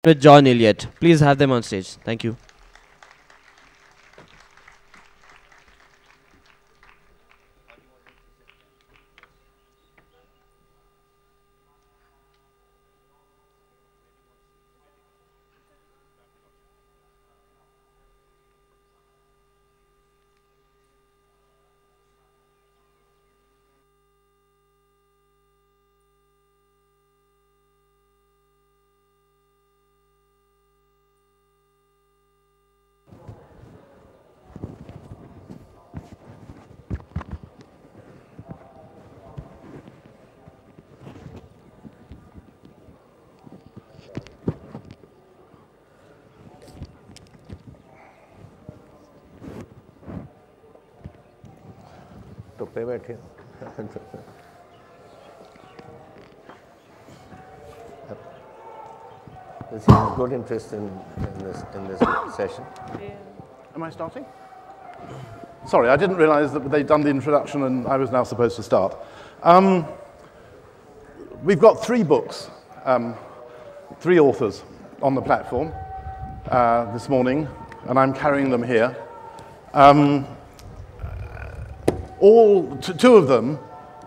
with John Elliott. Please have them on stage. Thank you. पे बैठे There seems good interest in this session. Am I starting? Sorry, I didn't realize that they'd done the introduction and I was now supposed to start. We've got 3 books, 3 authors on the platform this morning, and I'm carrying them here. Two of them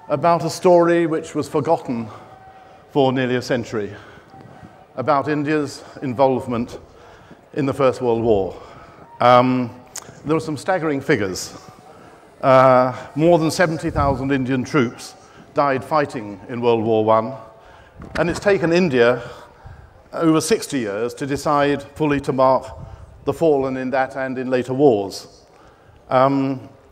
about a story which was forgotten for nearly a century, about India's involvement in the First World War. There are some staggering figures. More than 70,000 Indian troops died fighting in World War I, and it's taken India over 60 years to decide fully to mark the fallen in that and in later wars.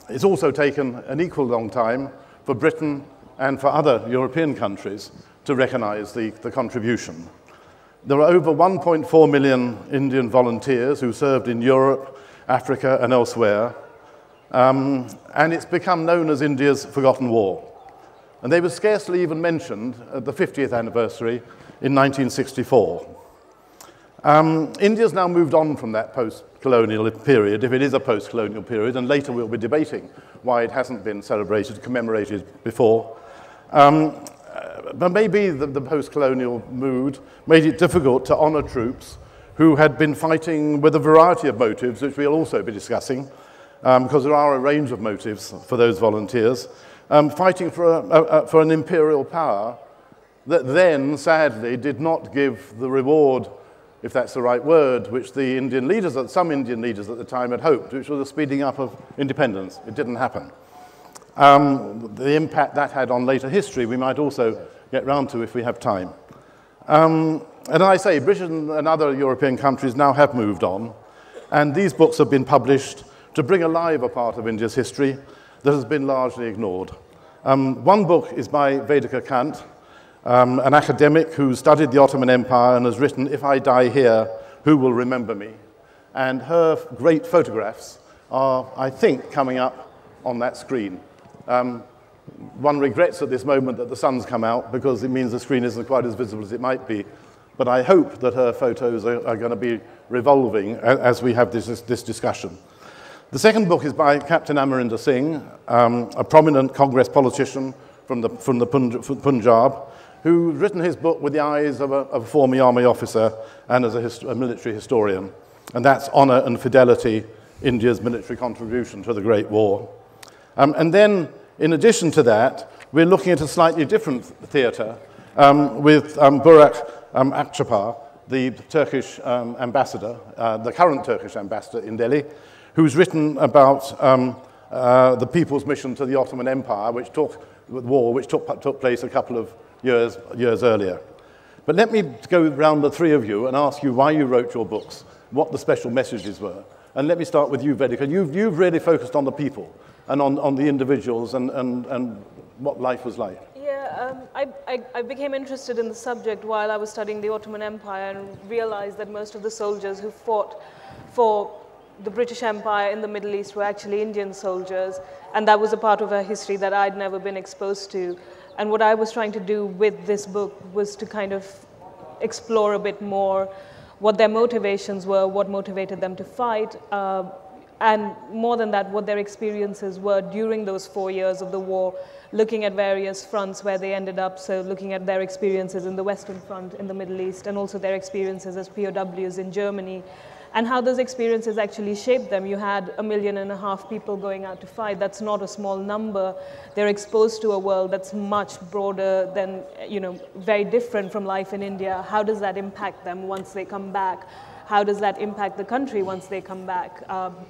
It's also taken an equal long time for Britain and for other European countries to recognize the contribution. There are over 1.4 million Indian volunteers who served in Europe, Africa, and elsewhere, and it's become known as India's Forgotten War. And they were scarcely even mentioned at the 50th anniversary in 1964. India's now moved on from that post-colonial period, if it is a post-colonial period, and later we'll be debating why it hasn't been celebrated, commemorated before. But maybe the post-colonial mood made it difficult to honor troops who had been fighting with a variety of motives, which we'll also be discussing, because there are a range of motives for those volunteers, fighting for an imperial power that then, sadly, did not give the reward, if that's the right word, which the Indian leaders, some Indian leaders at the time had hoped, which was a speeding up of independence. It didn't happen. The impact that had on later history we might also get round to if we have time. And I say, Britain and other European countries now have moved on, and these books have been published to bring alive a part of India's history that has been largely ignored. One book is by Vedika Kant, an academic who studied the Ottoman Empire and has written, "If I die here, who will remember me?" And her great photographs are, I think, coming up on that screen. One regrets at this moment that the sun's come out because it means the screen isn't quite as visible as it might be. But I hope that her photos are going to be revolving as we have this discussion. The second book is by Captain Amarinder Singh, a prominent Congress politician from the Punjab, who's written his book with the eyes of a former army officer and as a military historian. And that's Honor and Fidelity, India's Military Contribution to the Great War. And then, in addition to that, we're looking at a slightly different theatre with Burak Akçapar, the Turkish ambassador, the current Turkish ambassador in Delhi, who's written about the people's mission to the Ottoman Empire, which took place a couple of years earlier. But let me go around the 3 of you and ask you why you wrote your books, what the special messages were. And let me start with you, Vedika. You've really focused on the people and on the individuals and what life was like. Yeah, I became interested in the subject while I was studying the Ottoman Empire and realized that most of the soldiers who fought for the British Empire in the Middle East were actually Indian soldiers, and that was a part of our history that I'd never been exposed to. And what I was trying to do with this book was to kind of explore a bit more what their motivations were, what motivated them to fight. and more than that, what their experiences were during those 4 years of the war, looking at various fronts where they ended up, so looking at their experiences in the Western Front in the Middle East, and also their experiences as POWs in Germany, and how those experiences actually shaped them. You had 1.5 million people going out to fight. That's not a small number. They're exposed to a world that's much broader than, very different from life in India. How does that impact them once they come back? How does that impact the country once they come back?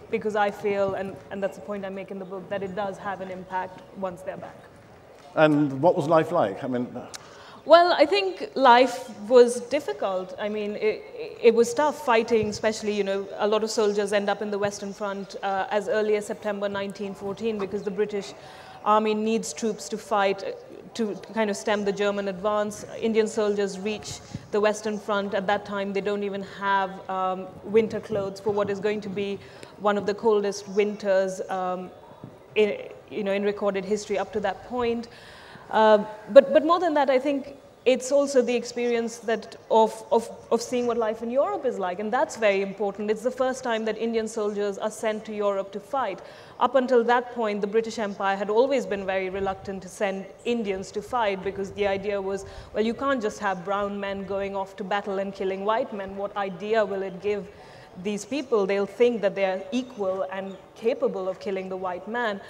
Because I feel, and that's the point I make in the book, that it does have an impact once they're back. And what was life like? I mean, well, I think life was difficult. I mean, it was tough fighting, especially, a lot of soldiers end up in the Western Front as early as September 1914 because the British Army needs troops to fight to kind of stem the German advance. Indian soldiers reach the Western Front. At that time, they don't even have winter clothes for what is going to be one of the coldest winters in recorded history up to that point. But more than that, I think it's also the experience that of seeing what life in Europe is like, and that's very important. It's the first time that Indian soldiers are sent to Europe to fight. Up until that point, the British Empire had always been very reluctant to send Indians to fight because the idea was, well, you can't just have brown men going off to battle and killing white men. What idea will it give these people? They'll think that they're equal and capable of killing the white man.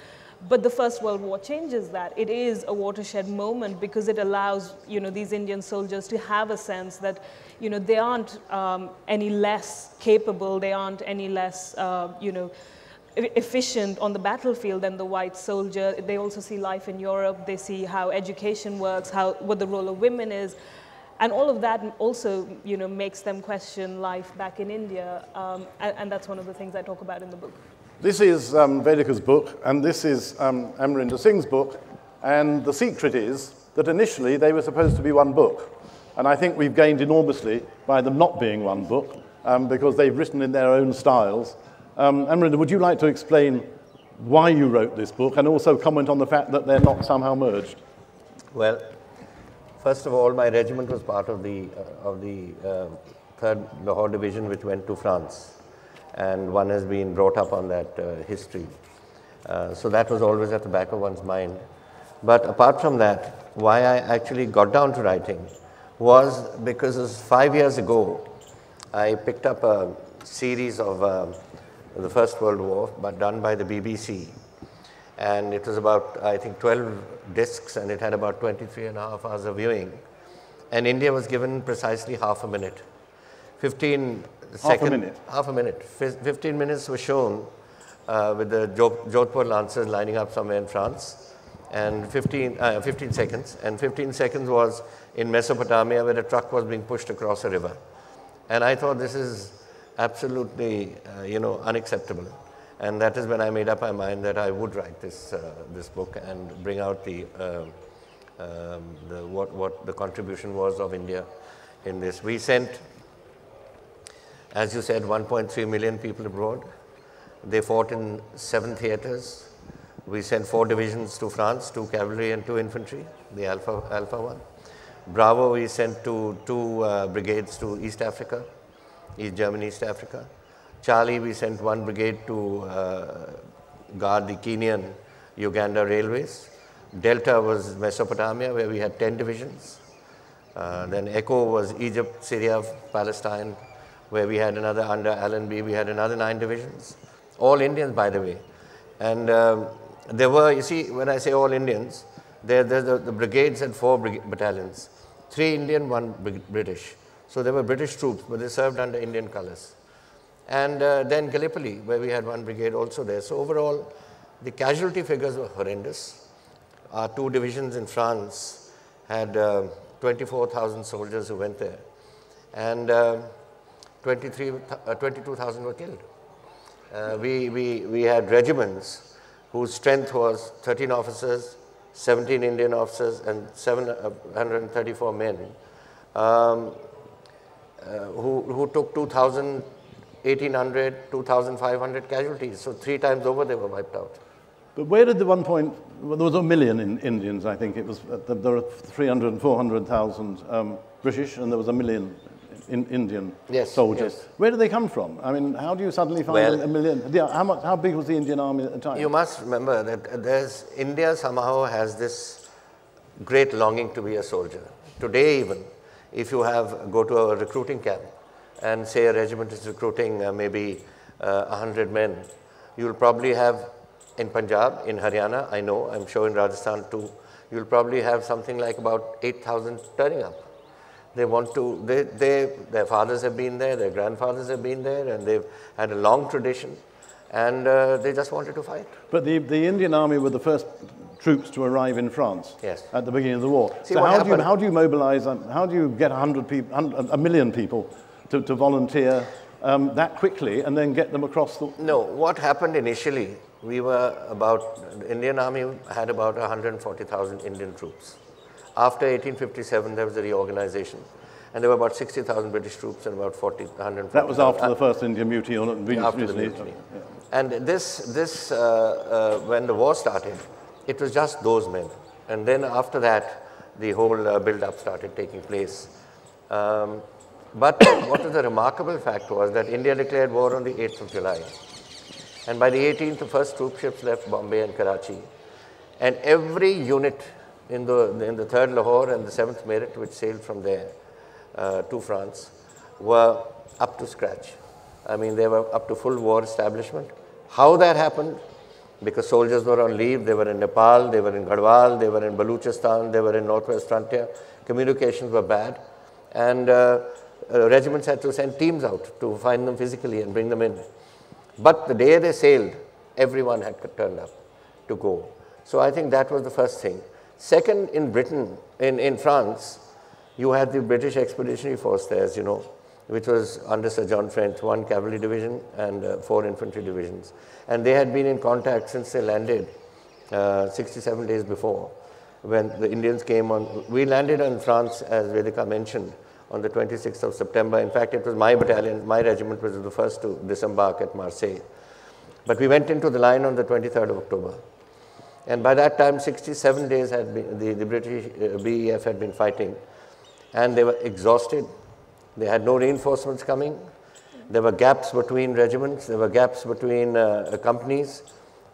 But the First World War changes that. It is a watershed moment because it allows, these Indian soldiers to have a sense that, they aren't any less capable, they aren't any less, efficient on the battlefield than the white soldier. They also see life in Europe. They see how education works, what the role of women is. And all of that also, makes them question life back in India. And that's one of the things I talk about in the book. this is Vedika's book, and this is Amarinder Singh's book, and the secret is that initially they were supposed to be one book. And I think we've gained enormously by them not being one book, because they've written in their own styles. Amarinder, would you like to explain why you wrote this book, and also comment on the fact that they're not somehow merged? Well, first of all, my regiment was part of the 3rd Lahore Division, which went to France. And one has been brought up on that history. So that was always at the back of one's mind. But apart from that, why I actually got down to writing was because 5 years ago, I picked up a series of the First World War, but done by the BBC. And it was about, I think, 12 discs, and it had about 23.5 hours of viewing. And India was given precisely half a minute. 15 half a minute. 15 minutes were shown with the Jodhpur Lancers lining up somewhere in France, and 15 seconds. And 15 seconds was in Mesopotamia, where a truck was being pushed across a river. And I thought this is absolutely, unacceptable. And that is when I made up my mind that I would write this book and bring out what the contribution was of India in this. We sent, as you said, 1.3 million people abroad. They fought in 7 theaters. We sent 4 divisions to France, 2 cavalry and 2 infantry, the Alpha one. Bravo, we sent 2 brigades to East Africa, East Germany, East Africa. Charlie, we sent 1 brigade to guard the Kenyan-Uganda railways. Delta was Mesopotamia, where we had 10 divisions. Then Echo was Egypt, Syria, Palestine, where we had another, under Allenby, we had another 9 divisions. All Indians, by the way. And there were, you see, when I say all Indians, the brigades had 4 battalions. 3 Indian, 1 British. So there were British troops, but they served under Indian colors. And then Gallipoli, where we had 1 brigade also there. So overall, the casualty figures were horrendous. Our 2 divisions in France had 24,000 soldiers who went there. And 22,000 were killed. We had regiments whose strength was 13 officers, 17 Indian officers, and 734 men, who took 2,000, 1,800, 2,500 casualties. So 3 times over they were wiped out. But where did the 1 point, well, there was 1 million in Indians, I think it was, there were 300 and 400,000 British, and there was 1 million. Indian Yes, soldiers. yes. Where do they come from? I mean, how do you suddenly find Well- a million? How big was the Indian army at the time? You must remember that India somehow has this great longing to be a soldier. Today even, if you go to a recruiting camp and say a regiment is recruiting maybe 100 men, you'll probably have in Punjab, in Haryana, I know, I'm sure in Rajasthan too, you'll probably have something like about 8,000 turning up. They want to, their fathers have been there, their grandfathers have been there, and they've had a long tradition, and they just wanted to fight. But the Indian army were the first troops to arrive in France. Yes. At the beginning of the war. See, so what how do you mobilize, how do you get 100 people, a million people to volunteer that quickly and then get them across the... No, what happened initially, the Indian Army had about 140,000 Indian troops. After 1857, there was a reorganization, and there were about 60,000 British troops and about 140,000. That was after the first Indian mutiny. After the mutiny. Yeah. And when the war started, it was just those men. And then after that, the whole build-up started taking place. But what was the remarkable fact was that India declared war on the 8th of July. And by the 18th, the first troop ships left Bombay and Karachi. And every unit in the 3rd Lahore and the 7th Meerut, which sailed from there to France, were up to scratch. I mean, they were up to full war establishment. How that happened? Because soldiers were on leave, they were in Nepal, they were in Garhwal, they were in Baluchistan, they were in Northwest Frontier. Communications were bad, and regiments had to send teams out to find them physically and bring them in. But the day they sailed, everyone had turned up to go. So I think that was the first thing. Second, in Britain, in France, you had the British Expeditionary Force there, as you know, which was under Sir John French, 1 cavalry division and 4 infantry divisions. And they had been in contact since they landed 67 days before, when the Indians came on. We landed in France, as Vedika mentioned, on the 26th of September. In fact, it was my battalion, my regiment was the first to disembark at Marseille. But we went into the line on the 23rd of October. And by that time, 67 days had been, the British BEF had been fighting, and they were exhausted. They had no reinforcements coming. There were gaps between regiments, there were gaps between companies,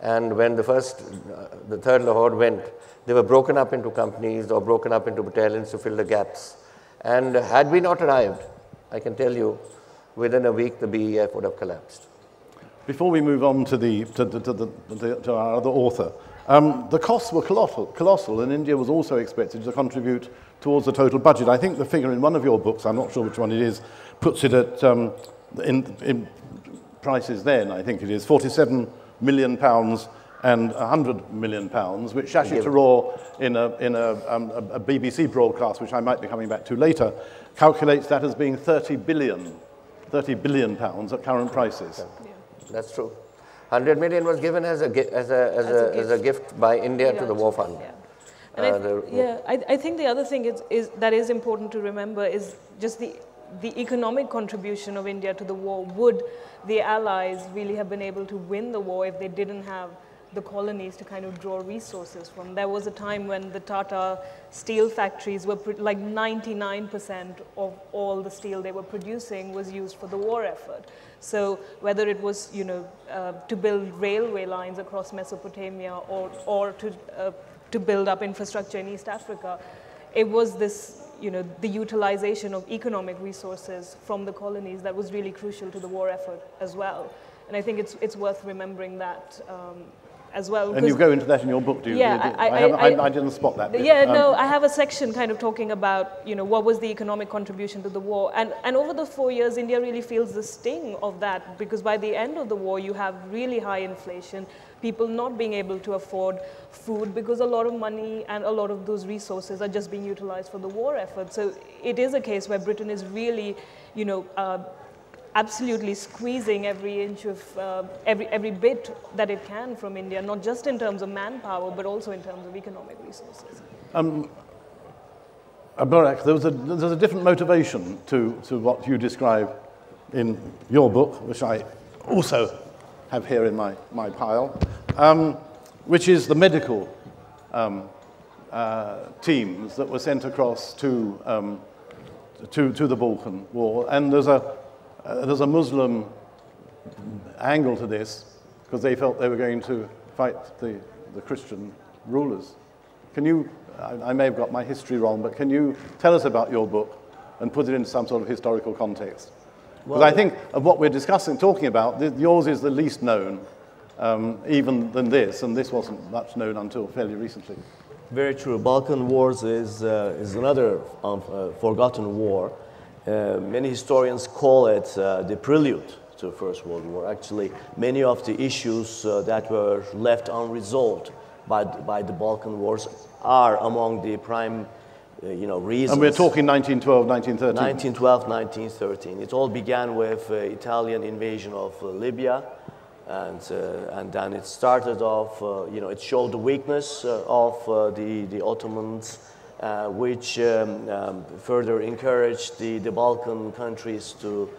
and when the 3rd Lahore went, they were broken up into companies or broken up into battalions to fill the gaps. And had we not arrived, I can tell you, within a week the BEF would have collapsed. Before we move on to our other author, the costs were colossal, and India was also expected to contribute towards the total budget. I think the figure in one of your books, I'm not sure which one it is, puts it at, in prices then, I think it is, £47 million and £100 million, which Shashi Tharoor, in a BBC broadcast, which I might be coming back to later, calculates that as being £30 billion at current prices. Yeah. That's true. 100 million was given as a gift by India to the war fund. Yeah. And I think the other thing that is important to remember is just the economic contribution of India to the war. Would the Allies really have been able to win the war if they didn't have the colonies to kind of draw resources from? There was a time when the Tata steel factories were like 99% of all the steel they were producing was used for the war effort. So whether it was, to build railway lines across Mesopotamia or to build up infrastructure in East Africa, it was this, the utilization of economic resources from the colonies that was really crucial to the war effort as well. And I think it's worth remembering that as well. And you go into that in your book, do you? Yeah, I didn't spot that bit. Yeah, no, I have a section kind of talking about, what was the economic contribution to the war. And over the 4 years, India really feels the sting of that, because by the end of the war, you have really high inflation, people not being able to afford food because a lot of money and a lot of those resources are just being utilized for the war effort. So it is a case where Britain is really, absolutely squeezing every inch of, every bit that it can from India, not just in terms of manpower, but also in terms of economic resources. Barak, there's a different motivation to what you describe in your book, which I also have here in my pile, which is the medical teams that were sent across to to the Balkan War. And there's a Muslim angle to this, because they felt they were going to fight the Christian rulers. Can you, I may have got my history wrong, but can you tell us about your book and put it into some sort of historical context? Because I think of what we're talking about, yours is the least known, even than this, and this wasn't much known until fairly recently. Very true. Balkan Wars is another forgotten war. Many historians call it the prelude to the First World War. Actually, many of the issues that were left unresolved by the Balkan Wars are among the prime reasons. And we're talking 1912, 1913. 1912, 1913. It all began with Italian invasion of Libya, and then it started off. It showed the weakness of the Ottomans, which further encouraged the Balkan countries to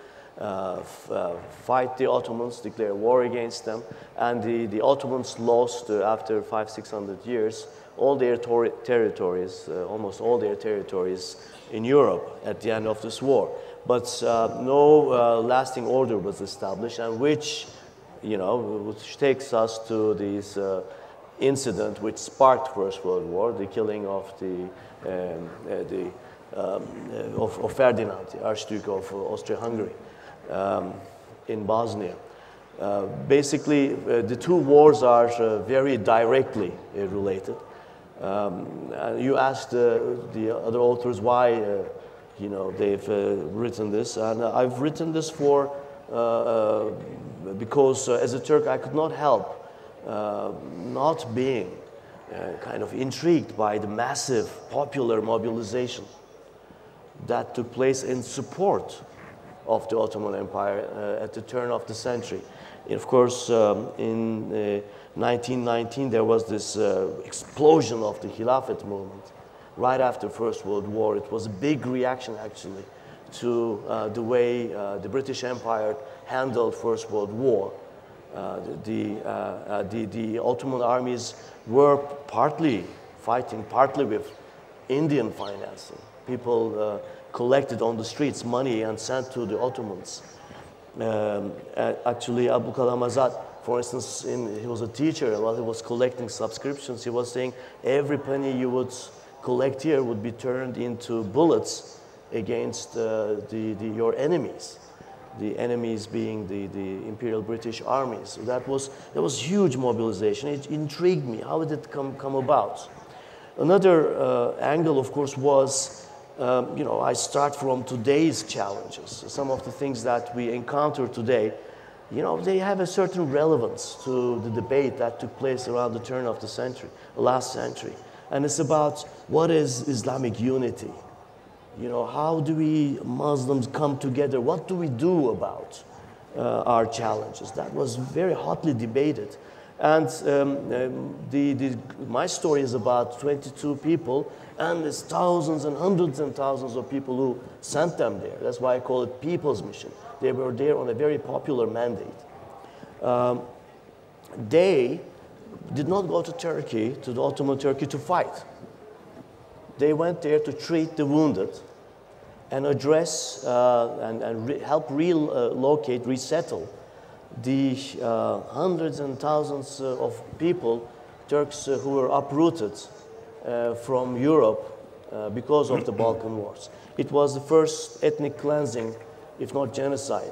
fight the Ottomans, declare war against them, and the Ottomans lost after 500-600 years all their territories, almost all their territories in Europe at the end of this war. But no lasting order was established, and which takes us to this incident which sparked First World War, the killing of of Ferdinand, the Archduke of Austria-Hungary, in Bosnia. Basically, the two wars are very directly related. You asked the other authors why they've written this, and I've written this because as a Turk I could not help not being kind of intrigued by the massive popular mobilization that took place in support of the Ottoman Empire at the turn of the century. Of course, in 1919 there was this explosion of the Khilafat movement right after First World War. It was a big reaction actually to the way the British Empire handled First World War. The Ottoman armies were partly fighting, partly with Indian financing. People collected on the streets money and sent to the Ottomans. Actually, Abu Kalam Azad, for instance, he was a teacher, and while he was collecting subscriptions, he was saying every penny you would collect here would be turned into bullets against your enemies. The enemies being the Imperial British armies. So that was huge mobilization. It intrigued me. How did it come about? Another angle, of course, was I start from today's challenges. Some of the things that we encounter today, they have a certain relevance to the debate that took place around the turn of the century, last century. And it's about what is Islamic unity? How do we Muslims come together? What do we do about our challenges? That was very hotly debated. And my story is about 22 people, and there's thousands and hundreds and thousands of people who sent them there. That's why I call it People's Mission. They were there on a very popular mandate. They did not go to Turkey, to the Ottoman Turkey, to fight. They went there to treat the wounded and address help relocate, resettle the hundreds and thousands of people, Turks who were uprooted from Europe because of the Balkan Wars. It was the first ethnic cleansing, if not genocide,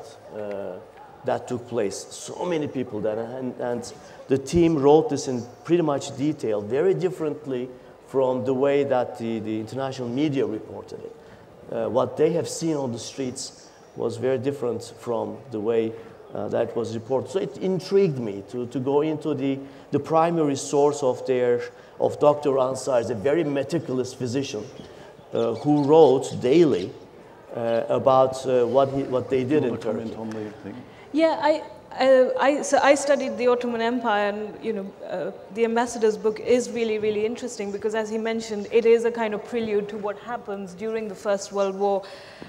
that took place. So many people that, and the team wrote this in pretty much detail, very differently from the way that the international media reported it. What they have seen on the streets was very different from the way that was reported. So it intrigued me to go into the primary source of Dr. Ansar, a very meticulous physician who wrote daily about what they did in Turkey. On the thing? Yeah, so I studied the Ottoman Empire, and the ambassador's book is really, really interesting because, as he mentioned, it is a kind of prelude to what happens during the First World War.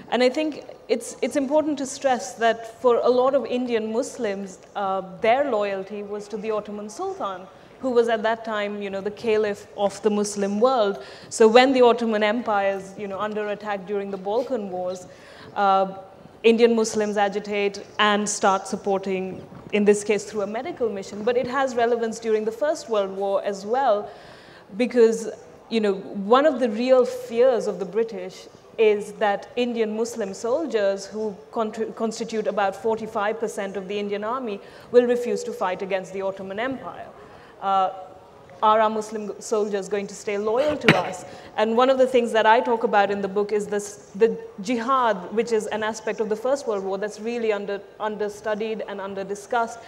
And I think it's important to stress that for a lot of Indian Muslims, their loyalty was to the Ottoman Sultan. who was at that time, the caliph of the Muslim world. So when the Ottoman Empire is, under attack during the Balkan Wars, Indian Muslims agitate and start supporting, in this case, through a medical mission. But it has relevance during the First World War as well, because, one of the real fears of the British is that Indian Muslim soldiers, who constitute about 45% of the Indian army, will refuse to fight against the Ottoman Empire. Are our Muslim soldiers going to stay loyal to us? And one of the things that I talk about in the book is the jihad, which is an aspect of the First World War that's really understudied and under-discussed.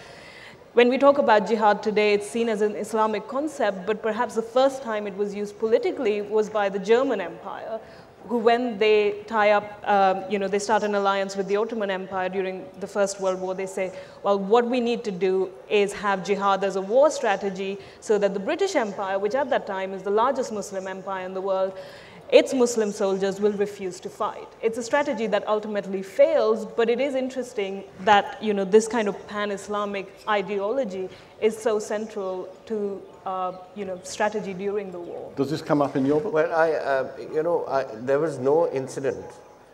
When we talk about jihad today, it's seen as an Islamic concept, but perhaps the first time it was used politically was by the German Empire, who, when they tie up, they start an alliance with the Ottoman Empire during the First World War, they say, well, what we need to do is have jihad as a war strategy so that the British Empire, which at that time is the largest Muslim empire in the world, its Muslim soldiers will refuse to fight. It's a strategy that ultimately fails, but it is interesting that, this kind of pan-Islamic ideology is so central to strategy during the war. Does this come up in your book? Well, there was no incident,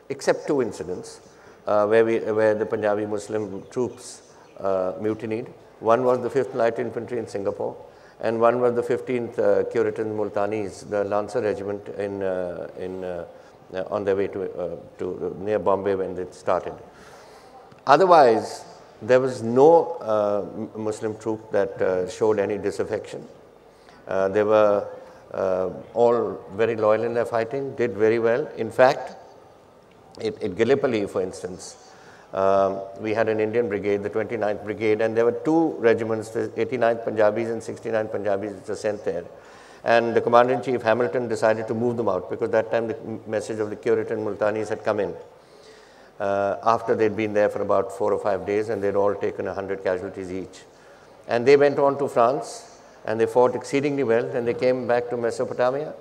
except 2 incidents, where the Punjabi Muslim troops mutinied. One was the 5th Light Infantry in Singapore, and one was the 15th Curitan Multanis, the Lancer Regiment on their way to near Bombay when it started. Otherwise, there was no Muslim troop that showed any disaffection. They were all very loyal in their fighting, did very well. In fact, at Gallipoli, for instance, we had an Indian brigade, the 29th Brigade, and there were 2 regiments, the 89th Punjabis and 69th Punjabis, which were sent there. And the Commander-in-Chief, Hamilton, decided to move them out because that time the message of the Curitan Multanis had come in. After they'd been there for about 4 or 5 days, and they'd all taken 100 casualties each. And they went on to France, and they fought exceedingly well, and they came back to Mesopotamia.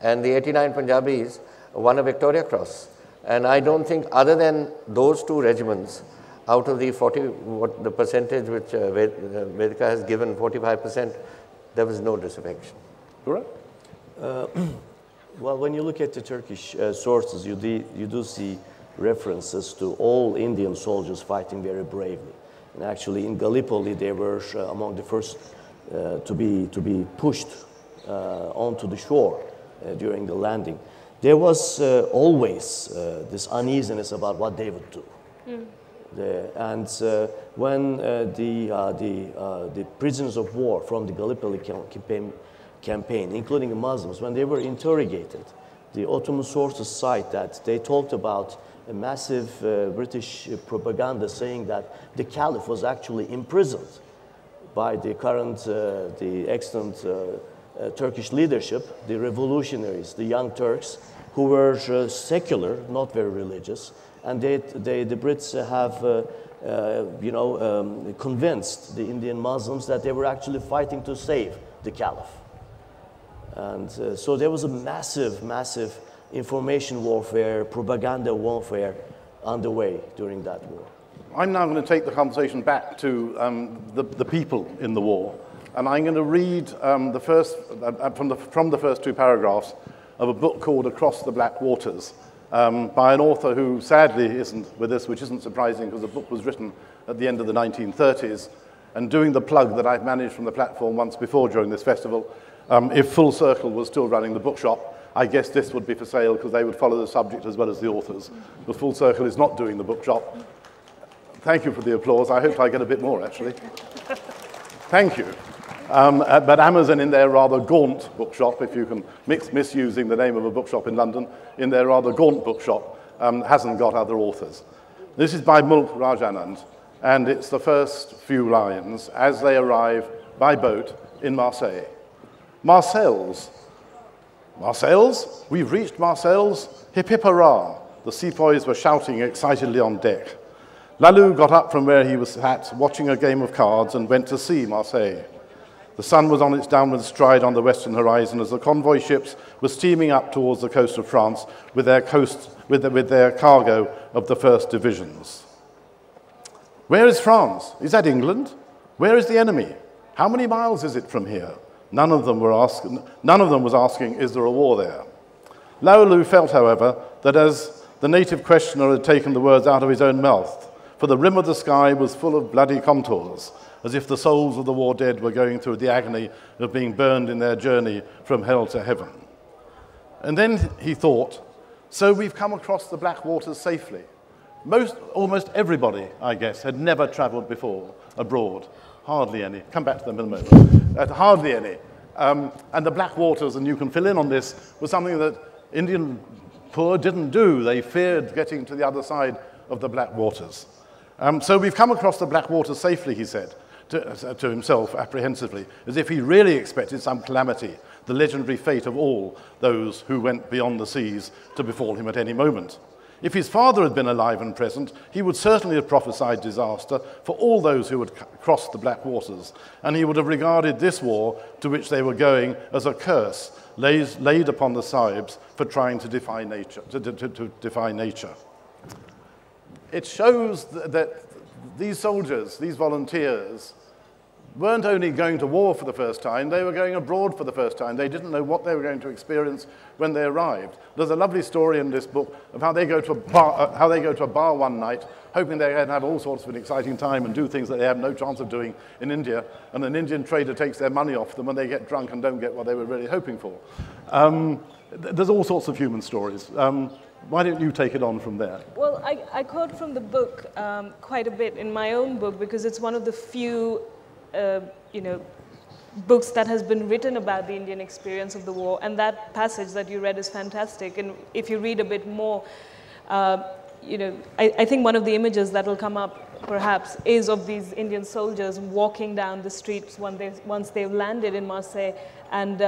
And the 89 Punjabis won a Victoria Cross. And I don't think, other than those 2 regiments, out of the 40, what the percentage which Vedika has given, 45%, there was no disaffection. Correct? Well, when you look at the Turkish sources, you do see references to all Indian soldiers fighting very bravely. And actually, in Gallipoli, they were among the first to be pushed onto the shore during the landing. There was always this uneasiness about what they would do. When the prisoners of war from the Gallipoli campaign, including the Muslims, when they were interrogated, the Ottoman sources cite that they talked about a massive British propaganda saying that the Caliph was actually imprisoned by the current, the extant Turkish leadership, the revolutionaries, the Young Turks, who were secular, not very religious, and the Brits have, convinced the Indian Muslims that they were actually fighting to save the Caliph. And so there was a massive information warfare, propaganda warfare underway during that war. I'm now going to take the conversation back to the people in the war, and I'm going to read from the first 2 paragraphs of a book called Across the Black Waters by an author who sadly isn't with us, which isn't surprising because the book was written at the end of the 1930s. And doing the plug that I've managed from the platform once before during this festival, if Full Circle was still running the bookshop, I guess this would be for sale because they would follow the subject as well as the authors. But Full Circle is not doing the bookshop. Thank you for the applause. I hoped I get a bit more, actually. Thank you. But Amazon, in their rather gaunt bookshop, if you can misusing the name of a bookshop in London, in their rather gaunt bookshop, hasn't got other authors. This is by Mulk Rajanand, and it's the first few lines as they arrive by boat in Marseille. Marseilles. Marseilles? We've reached Marseilles. Hip hip hurrah. The sepoys were shouting excitedly on deck. Lalou got up from where he was sat, watching a game of cards, and went to see Marseille. The sun was on its downward stride on the western horizon as the convoy ships were steaming up towards the coast of France with their cargo of the first divisions. Where is France? Is that England? Where is the enemy? How many miles is it from here? None of them was asking, is there a war there? Laulu felt, however, that as the native questioner had taken the words out of his own mouth, for the rim of the sky was full of bloody contours, as if the souls of the war dead were going through the agony of being burned in their journey from hell to heaven. And then he thought, so we've come across the Black Waters safely. Almost everybody, I guess, had never travelled before abroad. Hardly any. Come back to them in a moment. Hardly any. And the Black Waters, and you can fill in on this, was something that Indian poor didn't do. They feared getting to the other side of the Black Waters. So we've come across the Black Waters safely, he said to himself apprehensively, as if he really expected some calamity, the legendary fate of all those who went beyond the seas to befall him at any moment. If his father had been alive and present, he would certainly have prophesied disaster for all those who had crossed the Black Waters, and he would have regarded this war to which they were going as a curse laid upon the Sahibs for trying to defy nature. To defy nature. It shows that these soldiers, these volunteers, weren't only going to war for the first time, they were going abroad for the first time. They didn't know what they were going to experience when they arrived. There's a lovely story in this book of how they go to a bar one night, hoping they can have all sorts of an exciting time and do things that they have no chance of doing in India, and an Indian trader takes their money off them and they get drunk and don't get what they were really hoping for. There's all sorts of human stories. Why don't you take it on from there? Well, I quote from the book quite a bit in my own book because it's one of the few books that has been written about the Indian experience of the war, and that passage that you read is fantastic. And if you read a bit more, I think one of the images that will come up perhaps is of these Indian soldiers walking down the streets once they've landed in Marseille, and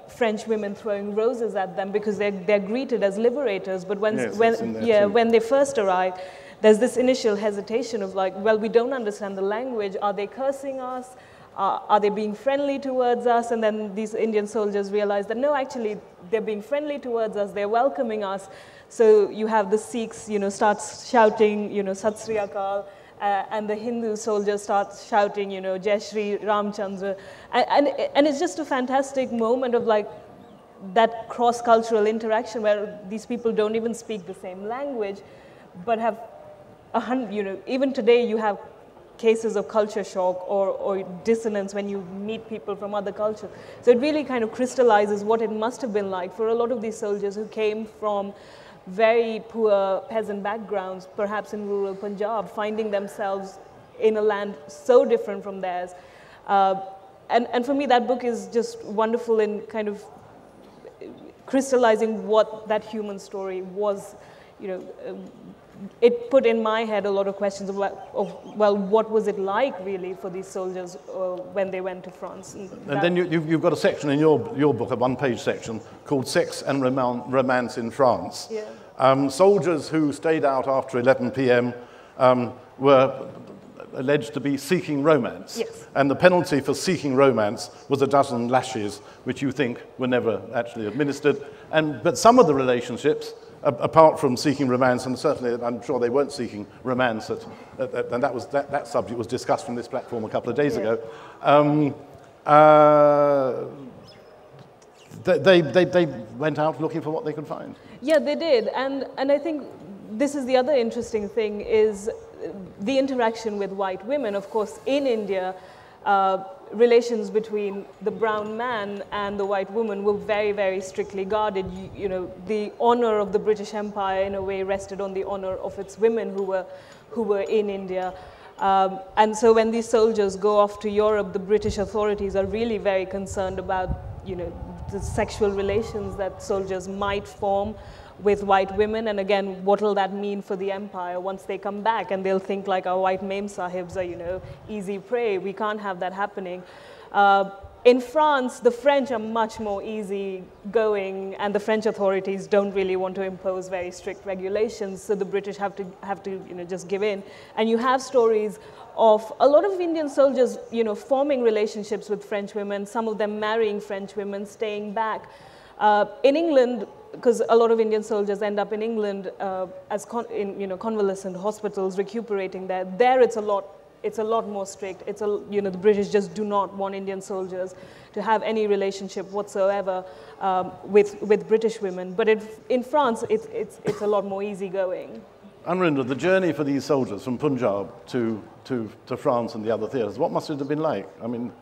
French women throwing roses at them because they're greeted as liberators. But when they first arrive, there's this initial hesitation of like, well, we don't understand the language. Are they cursing us? Are they being friendly towards us? And then these Indian soldiers realize that no, actually, they're being friendly towards us. They're welcoming us. So you have the Sikhs, start shouting, Sat Sri Akal, and the Hindu soldiers start shouting, Jai Shri Ramchandra. And it's just a fantastic moment of like that cross-cultural interaction where these people don't even speak the same language, but have even today you have cases of culture shock or dissonance when you meet people from other cultures. So it really kind of crystallizes what it must have been like for a lot of these soldiers who came from very poor peasant backgrounds, perhaps in rural Punjab, finding themselves in a land so different from theirs. And for me, that book is just wonderful in kind of crystallizing what that human story was, it put in my head a lot of questions of what was it like really for these soldiers when they went to France? And then you've got a section in your book, a one-page section, called Sex and Romance in France. Yeah. Soldiers who stayed out after 11 p.m. Were alleged to be seeking romance. Yes. And the penalty for seeking romance was 12 lashes, which you think were never actually administered. But some of the relationships, apart from seeking romance, and certainly I'm sure they weren't seeking romance, and that subject was discussed from this platform a couple of days ago. They went out looking for what they could find. Yeah, they did, and I think this is the other interesting thing is the interaction with white women. Of course, in India, relations between the brown man and the white woman were very, very strictly guarded. The honor of the British Empire, in a way, rested on the honor of its women who were in India. And so when these soldiers go off to Europe, the British authorities are really very concerned about, the sexual relations that soldiers might form with white women, and again, what will that mean for the empire once they come back? And they'll think like our white mem sahibs are, easy prey. We can't have that happening. In France, the French are much more easygoing, and the French authorities don't really want to impose very strict regulations, so the British have to just give in. And you have stories of a lot of Indian soldiers, forming relationships with French women, some of them marrying French women, staying back. In England, because a lot of Indian soldiers end up in England as convalescent hospitals, recuperating there. There it's a lot it's a lot more strict. It's the British just do not want Indian soldiers to have any relationship whatsoever with British women. But in France, it's a lot more easygoing. Anurinder, the journey for these soldiers from Punjab to France and the other theatres, what must it have been like? I mean,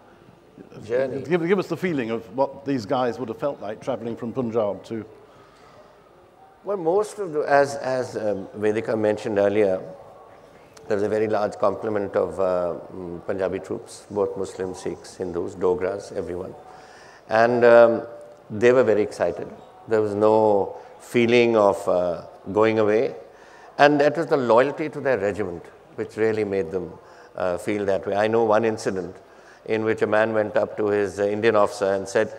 Journey. give us the feeling of what these guys would have felt like travelling from Punjab to... Well, most of as Vedika mentioned earlier, there was a very large complement of Punjabi troops, both Muslims, Sikhs, Hindus, Dogras, everyone. And they were very excited. There was no feeling of going away. And that was the loyalty to their regiment, which really made them feel that way. I know one incident in which a man went up to his Indian officer and said,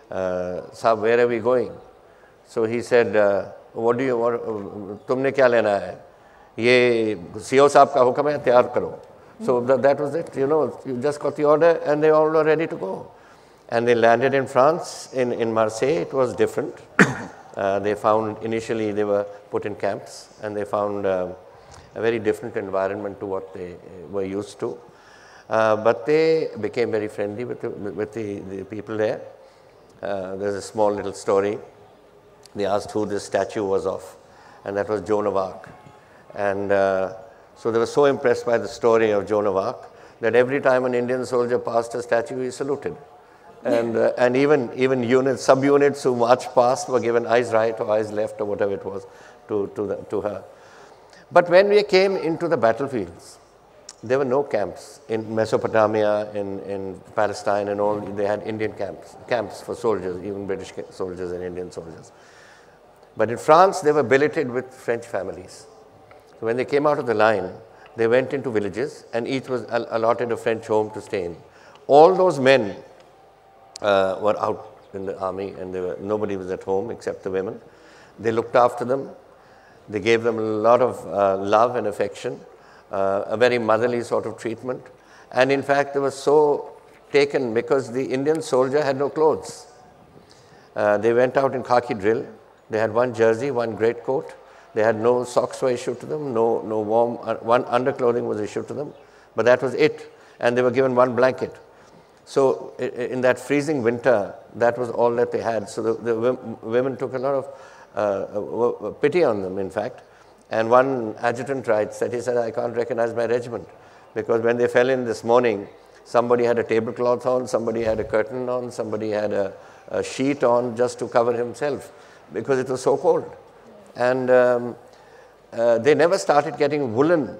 Sahab, where are we going? So he said, what do you want? Tumne kya lena hai? Ye CO Sahab ka hukam hai, tayar karo. So that was it, you just got the order and they all were ready to go. And they landed in France, in Marseille. It was different. They found, initially they were put in camps and they found a very different environment to what they were used to. But they became very friendly with the people there. There's a small little story. They asked who this statue was of, and that was Joan of Arc. And so they were so impressed by the story of Joan of Arc that every time an Indian soldier passed a statue, he saluted. And even units, sub-units who marched past were given eyes right or eyes left or whatever it was to her. But when we came into the battlefields, there were no camps. In Mesopotamia, in Palestine and all, they had Indian camps for soldiers, even British soldiers and Indian soldiers. But in France, they were billeted with French families. So when they came out of the line, they went into villages and each was allotted a French home to stay in. All those men were out in the army and nobody was at home except the women. They looked after them. They gave them a lot of love and affection, a very motherly sort of treatment. And in fact, they were so taken because the Indian soldier had no clothes. They went out in khaki drill. They had one jersey, one greatcoat. They had no socks were issued to them, no warm, one underclothing was issued to them, but that was it. And they were given one blanket. So in that freezing winter, that was all that they had. So the women took a lot of pity on them, in fact. And one adjutant writes that he said, I can't recognize my regiment because when they fell in this morning, somebody had a tablecloth on, somebody had a curtain on, somebody had a sheet on just to cover himself because it was so cold. And they never started getting woolen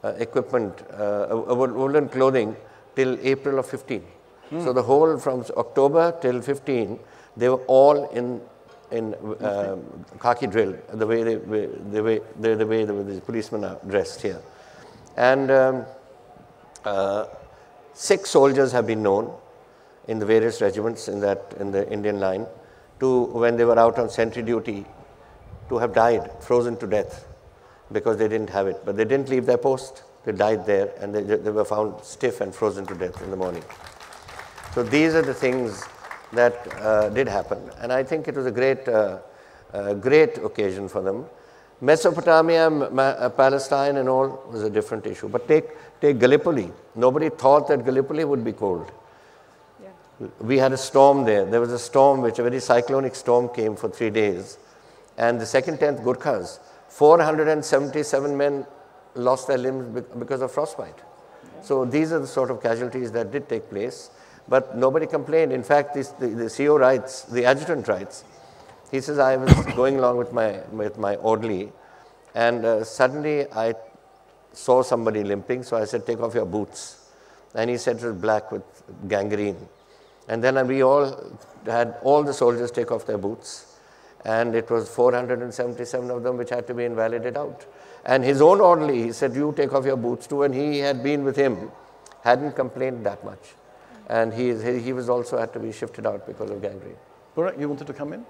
equipment, woolen clothing till April of 15. So the whole from October till 15, they were all in khaki drill, the way the policemen are dressed here. And 6 soldiers have been known in the various regiments in the Indian line to, when they were out on sentry duty, to have died, frozen to death, because they didn't have it. But they didn't leave their post. They died there, and they were found stiff and frozen to death in the morning. So these are the things that did happen. And I think it was a great occasion for them. Mesopotamia, Palestine and all was a different issue. But take Gallipoli. Nobody thought that Gallipoli would be cold. Yeah. We had a storm there. There was a storm, a very cyclonic storm came for 3 days. And the 2nd 10th Gurkhas, 477 men lost their limbs because of frostbite. Yeah. So these are the sort of casualties that did take place. But nobody complained. In fact, the CO writes, the adjutant writes, he says, I was going along with my orderly, and suddenly I saw somebody limping, so I said, take off your boots. And he said it was black with gangrene. And then we all had all the soldiers take off their boots, and it was 477 of them which had to be invalidated out. And his own orderly, he said, you take off your boots too, and he had been with him, hadn't complained that much. And he was also had to be shifted out because of gangrene. Burak, you wanted to come in?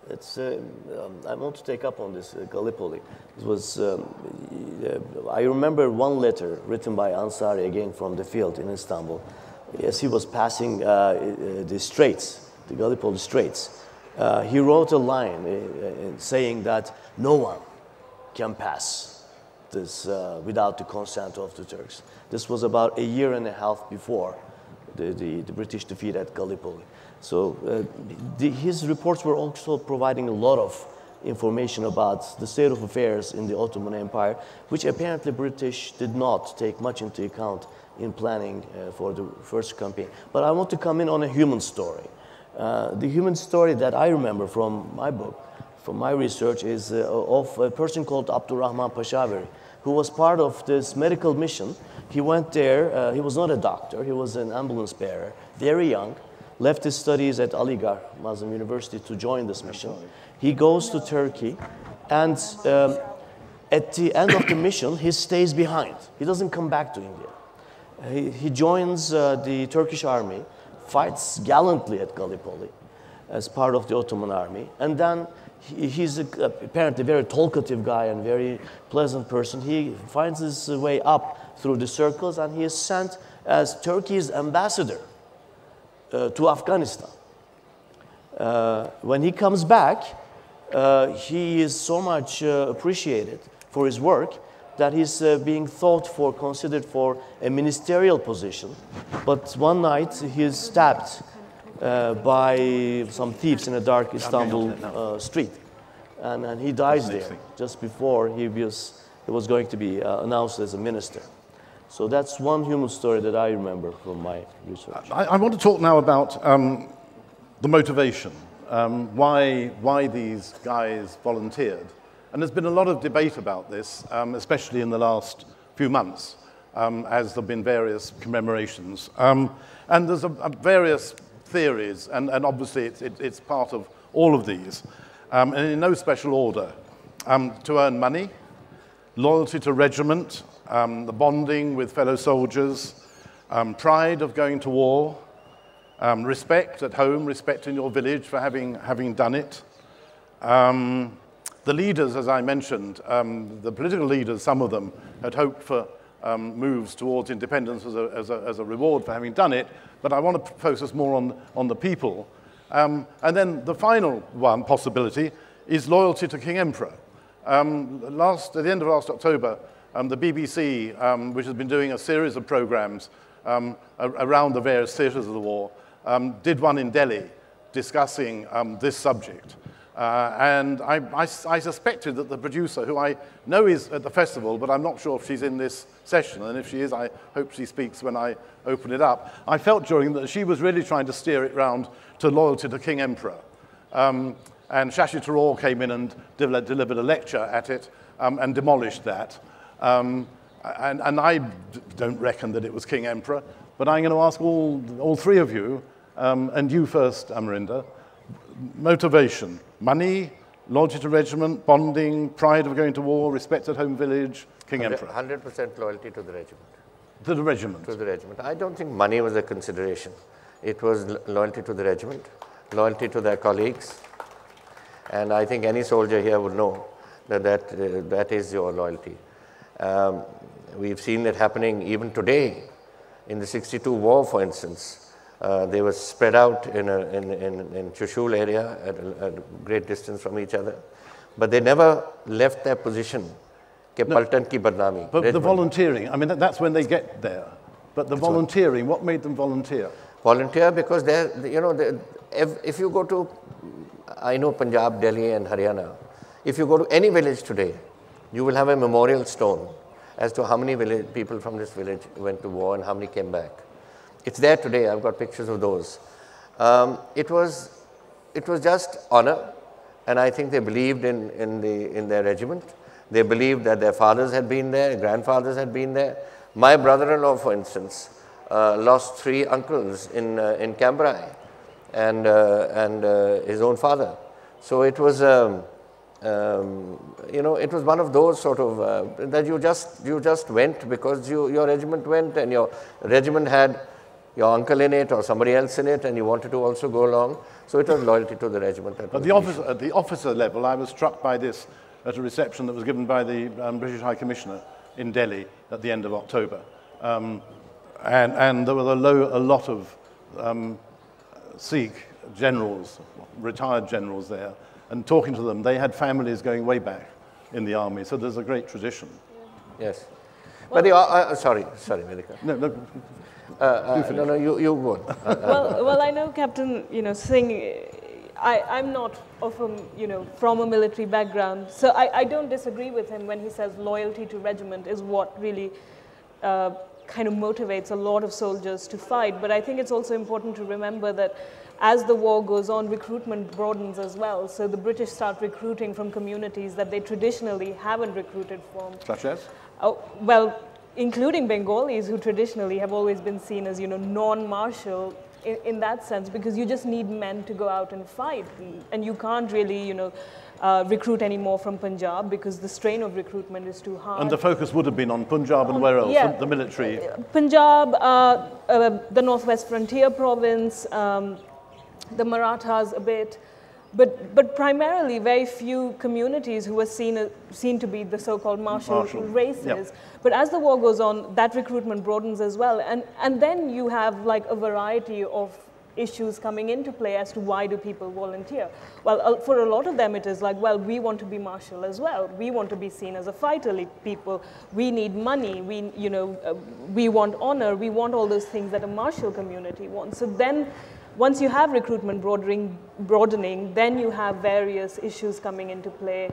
I want to take up on this Gallipoli. It was, I remember one letter written by Ansari, again from the field in Istanbul. As he was passing the Straits, the Gallipoli Straits, he wrote a line saying that no one can pass this without the consent of the Turks. This was about a year and a half before the British defeat at Gallipoli. So his reports were also providing a lot of information about the state of affairs in the Ottoman Empire, which apparently British did not take much into account in planning for the first campaign. But I want to come in on a human story. The human story that I remember from my book, from my research, is of a person called Abdurrahman Pashaveri, who was part of this medical mission. He went there, he was not a doctor, he was an ambulance bearer, very young, left his studies at Aligarh Muslim University to join this mission. He goes to Turkey, and at the end of the mission, he stays behind. He doesn't come back to India. He joins the Turkish army, fights gallantly at Gallipoli as part of the Ottoman army, and then he's apparently a very talkative guy and very pleasant person. He finds his way up through the circles, and he is sent as Turkey's ambassador to Afghanistan. When he comes back, he is so much appreciated for his work that he's being considered for a ministerial position. But one night he's stabbed by some thieves in a dark Istanbul street. And he dies there just before he was going to be announced as a minister. So that's one human story that I remember from my research. I want to talk now about the motivation, why these guys volunteered. And there's been a lot of debate about this, especially in the last few months, as there have been various commemorations. And there's various theories, and obviously it's part of all of these, and in no special order. To earn money, loyalty to regiment, the bonding with fellow soldiers, pride of going to war, respect at home, respect in your village for having done it. The leaders, as I mentioned, the political leaders, some of them had hoped for moves towards independence as a reward for having done it, but I want to focus more on the people. And then the final one possibility is loyalty to King Emperor. At the end of last October, the BBC, which has been doing a series of programs around the various theatres of the war, did one in Delhi discussing this subject. And I suspected that the producer, who I know is at the festival, but I'm not sure if she's in this session, and if she is, I hope she speaks when I open it up. I felt during that she was really trying to steer it round to loyalty to King Emperor. And Shashi Tharoor came in and delivered a lecture at it and demolished that. And I don't reckon that it was King Emperor, but I'm going to ask all three of you, and you first, Amarinder, motivation, money, loyalty to regiment, bonding, pride of going to war, respect at home village, King Emperor. 100% loyalty to the regiment. To the regiment. To the regiment. I don't think money was a consideration. It was loyalty to the regiment, loyalty to their colleagues, and I think any soldier here would know that is your loyalty. We've seen it happening even today. In the 62 war, for instance, they were spread out in Chushul area at a great distance from each other, but they never left their position. Paltan ki badnami. But the volunteering, I mean, that's when they get there. But the volunteering, what made them volunteer? Volunteer because if you go to, I know Punjab, Delhi and Haryana, if you go to any village today, you will have a memorial stone as to how many people from this village went to war and how many came back. It's there today. I've got pictures of those. It was just honor, and I think they believed in their regiment. They believed that their fathers had been there, grandfathers had been there. My brother-in-law, for instance, lost 3 uncles in Cambrai, and his own father. So it was, it was one of those sort of that you just went because your regiment went, and your regiment had your uncle in it or somebody else in it, and you wanted to also go along. So it was loyalty to the regiment. At the officer level, I was struck by this at a reception that was given by the British High Commissioner in Delhi at the end of October. And there were a lot of Sikh generals, retired generals there, and talking to them, they had families going way back in the army, so there's a great tradition. Yes. But sorry, Vedika. No, You go on. Well, I know Captain, Singh. I'm not from a military background, so I don't disagree with him when he says loyalty to regiment is what really kind of motivates a lot of soldiers to fight. But I think it's also important to remember that as the war goes on, recruitment broadens as well. So the British start recruiting from communities that they traditionally haven't recruited from. Such as? Well, including Bengalis, who traditionally have always been seen as, non-martial in that sense, because you just need men to go out and fight. And you can't really, recruit any more from Punjab because the strain of recruitment is too hard. And the focus would have been on Punjab and where else? Yeah. The military? Punjab, the Northwest Frontier Province, the Marathas a bit, but primarily very few communities who were seen to be the so-called martial races. Yep. But as the war goes on, that recruitment broadens as well, and then you have like a variety of issues coming into play as to why do people volunteer. Well, for a lot of them it is like, well, we want to be martial as well. We want to be seen as a fighter people. We need money. We want honor. We want all those things that a martial community wants. So then, once you have recruitment broadening, then you have various issues coming into play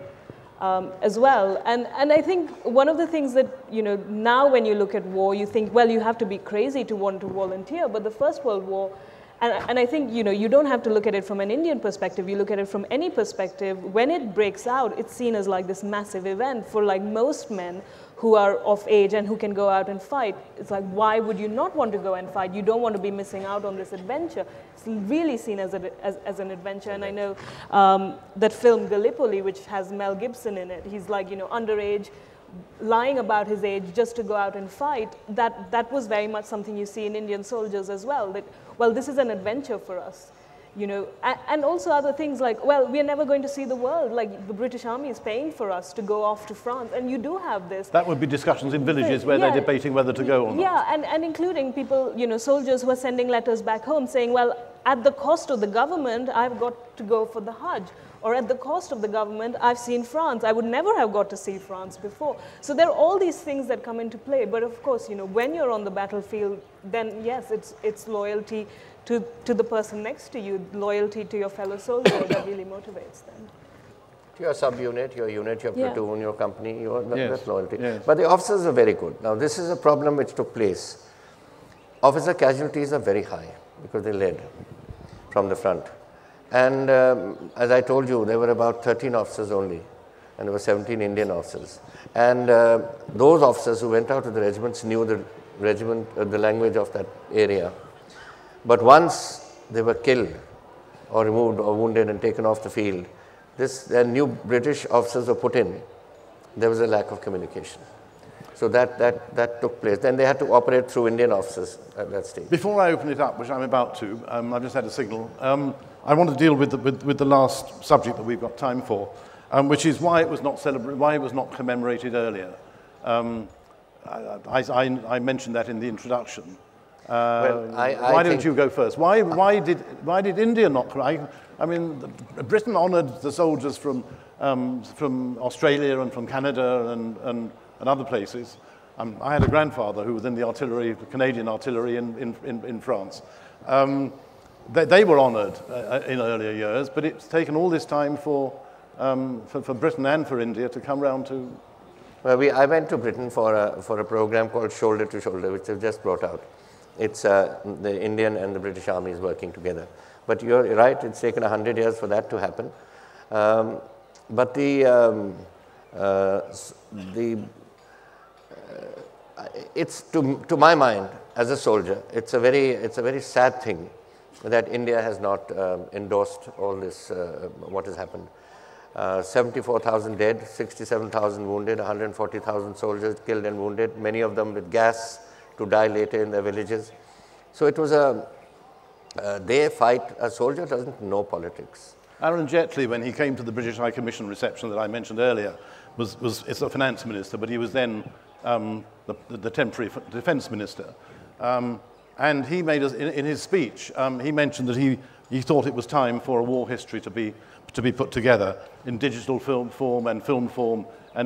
as well. And I think one of the things that, now when you look at war, you think, well, you have to be crazy to want to volunteer. But the First World War, and I think, you don't have to look at it from an Indian perspective. You look at it from any perspective. When it breaks out, it's seen as like this massive event for like most men who are of age and who can go out and fight. It's like, why would you not want to go and fight? You don't want to be missing out on this adventure. It's really seen as an adventure. And I know that film Gallipoli, which has Mel Gibson in it, he's like, underage, lying about his age just to go out and fight. That was very much something you see in Indian soldiers as well, that, well, this is an adventure for us. And also other things like, well, we are never going to see the world. Like the British Army is paying for us to go off to France, and you do have this. That would be discussions in villages where they're debating whether to go or not. Yeah, and including people, soldiers who are sending letters back home saying, well, at the cost of the government, I've got to go for the Hajj. Or at the cost of the government, I've seen France. I would never have got to see France before. So there are all these things that come into play. But of course, when you're on the battlefield, then yes, it's loyalty to the person next to you, loyalty to your fellow soldier that really motivates them. To your subunit, your unit, your platoon, your company, that's loyalty. Yes. But the officers are very good. Now, this is a problem which took place. Officer casualties are very high because they led from the front. And as I told you, there were about 13 officers only, and there were 17 Indian officers. And those officers who went out to the regiments knew the regiment, the language of that area. But once they were killed or removed or wounded and taken off the field, the new British officers were put in. There was a lack of communication. So that took place. Then they had to operate through Indian officers at that stage. Before I open it up, which I'm about to, I've just had a signal. I want to deal with the last subject that we've got time for, which is why it was not commemorated earlier. I mentioned that in the introduction. Why don't you go first? Why did India not? I mean, Britain honoured the soldiers from Australia and from Canada and other places. I had a grandfather who was in the artillery, the Canadian artillery in France. They were honoured in earlier years, but it's taken all this time for Britain and for India to come round to. Well, I went to Britain for a program called Shoulder to Shoulder, which they've just brought out. It's the Indian and the British armies working together. But you're right; it's taken 100 years for that to happen. But it's to my mind as a soldier, it's a very sad thing that India has not endorsed all this, what has happened. 74,000 dead, 67,000 wounded, 140,000 soldiers killed and wounded, many of them with gas to die later in their villages. So it was they fight, a soldier doesn't know politics. Arun Jaitley, when he came to the British High Commission reception that I mentioned earlier, is a finance minister, but he was then the temporary defence minister. And he made us, in his speech, he mentioned that he he thought it was time for a war history to be put together in digital film form and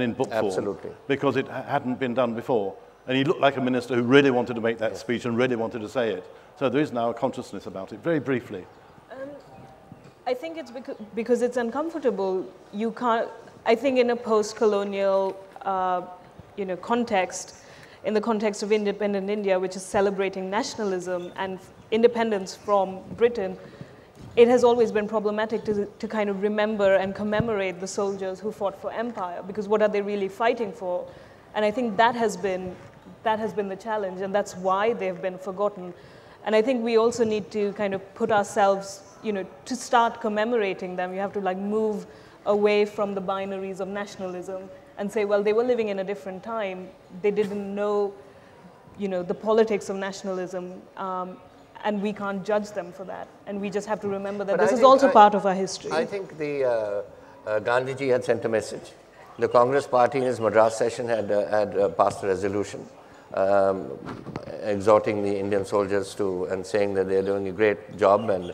in book form. Absolutely. Because it hadn't been done before. And he looked like a minister who really wanted to make that speech and really wanted to say it. So there is now a consciousness about it. Very briefly. I think it's because it's uncomfortable. You can't. I think in a post-colonial, context, in the context of independent India, which is celebrating nationalism and independence from Britain, it has always been problematic to kind of remember and commemorate the soldiers who fought for empire, because what are they really fighting for? And I think that has been the challenge, and that's why they've been forgotten. And I think we also need to kind of put ourselves, to start commemorating them, you have to like move away from the binaries of nationalism and say, well, they were living in a different time. They didn't know, the politics of nationalism, and we can't judge them for that. And we just have to remember that this is also part of our history. I think the Gandhiji had sent a message. The Congress party in its Madras session had passed a resolution exhorting the Indian soldiers and saying that they're doing a great job. And